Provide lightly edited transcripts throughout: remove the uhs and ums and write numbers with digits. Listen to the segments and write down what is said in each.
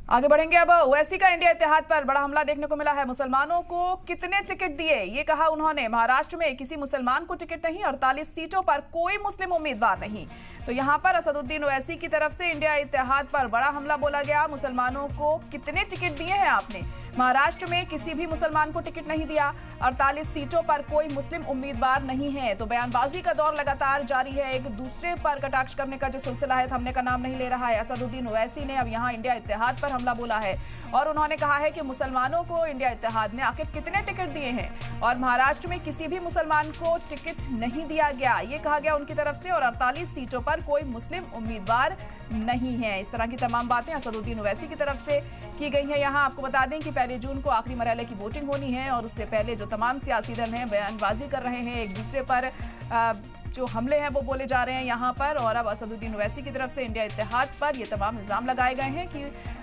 आगे बढ़ेंगे। अब ओवैसी का इंडिया इत्तेहाद पर बड़ा हमला देखने को मिला है। मुसलमानों को कितने टिकट दिए, ये कहा उन्होंने। महाराष्ट्र में किसी मुसलमान को टिकट नहीं, 48 सीटों पर कोई मुस्लिम उम्मीदवार नहीं। तो यहां पर असदुद्दीन ओवैसी की तरफ से इंडिया इत्तेहाद पर बड़ा हमला बोला गया। मुसलमानों को कितने टिकट दिए हैं आपने? महाराष्ट्र में किसी भी मुसलमान को टिकट नहीं दिया, 48 सीटों पर कोई मुस्लिम उम्मीदवार नहीं है। तो बयानबाजी का दौर लगातार जारी है। एक दूसरे पर कटाक्ष करने का जो सिलसिला है थमने का नाम नहीं ले रहा है। असदुद्दीन ओवैसी ने अब यहाँ इंडिया इत्तेहाद पर हमला बोला है और उन्होंने कहा है कि मुसलमानों को इंडिया इत्तेहाद में आखिर कितने टिकट दिए हैं और महाराष्ट्र में किसी भी मुसलमान को टिकट नहीं दिया गया, ये कहा गया उनकी तरफ से। और 48 सीटों पर कोई मुस्लिम उम्मीदवार नहीं है। इस तरह की तमाम बातें असदुद्दीन ओवैसी की तरफ से की गई हैं। यहाँ आपको बता दें कि 1 जून को आखिरी मरहले की वोटिंग होनी है और उससे पहले जो तमाम सियासी दल हैं बयानबाजी कर रहे हैं, एक दूसरे पर जो हमले हैं वो बोले जा रहे हैं यहाँ पर। और अब असदुद्दीन ओवैसी की तरफ से इंडिया इत्तेहाद पर ये तमाम इल्जाम लगाए गए हैं कि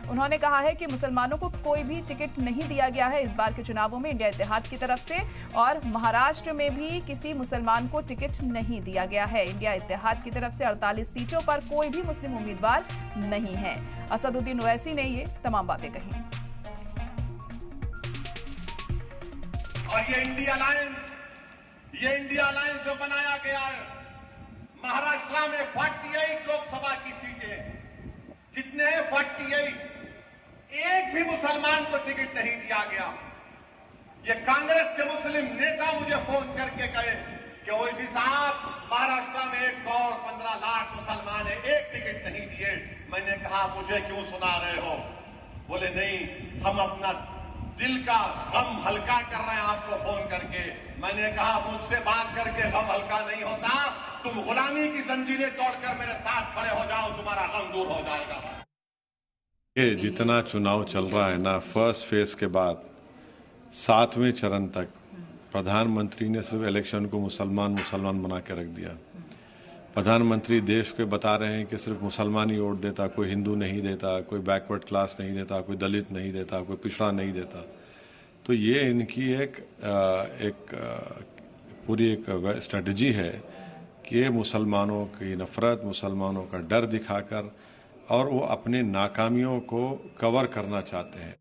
उन्होंने कहा है कि मुसलमानों को कोई भी टिकट नहीं दिया गया है इस बार के चुनावों में इंडिया इत्तेहाद की तरफ से, और महाराष्ट्र में भी किसी मुसलमान को टिकट नहीं दिया गया है। इंडिया इत्तेहाद की तरफ से 48 सीटों पर कोई भी मुस्लिम उम्मीदवार नहीं है। असदुद्दीन ओवैसी ने ये तमाम बातें कही। और ये इंडिया अलायंस जो बनाया गया है, महाराष्ट्र में 48 लोकसभा की सीटें, कितने हैं? 48। एक भी मुसलमान को टिकट नहीं दिया गया। ये कांग्रेस के मुस्लिम नेता मुझे फोन करके कहे कि ओवैसी साहब, महाराष्ट्र में 1 करोड़ 15 लाख मुसलमान है, एक टिकट नहीं दिए। मैंने कहा मुझे क्यों सुना रहे हो? बोले नहीं, हम अपना दिल का गम हल्का कर रहे हैं आपको फोन करके। मैंने कहा मुझसे बात करके गम हल्का नहीं होता, तुम गुलामी की जंजीरें तोड़कर मेरे साथ खड़े हो जाओ, तुम्हारा गम दूर हो जाएगा। ये जितना चुनाव चल रहा है ना, फर्स्ट फेज के बाद 7वें चरण तक प्रधानमंत्री ने सिर्फ इलेक्शन को मुसलमान बना के रख दिया। प्रधानमंत्री देश को बता रहे हैं कि सिर्फ मुसलमान ही वोट देता, कोई हिंदू नहीं देता, कोई बैकवर्ड क्लास नहीं देता, कोई दलित नहीं देता, कोई पिछड़ा नहीं देता। तो ये इनकी एक पूरी एक स्ट्रेटजी है कि मुसलमानों की नफरत, मुसलमानों का डर दिखाकर और वो अपने नाकामियों को कवर करना चाहते हैं।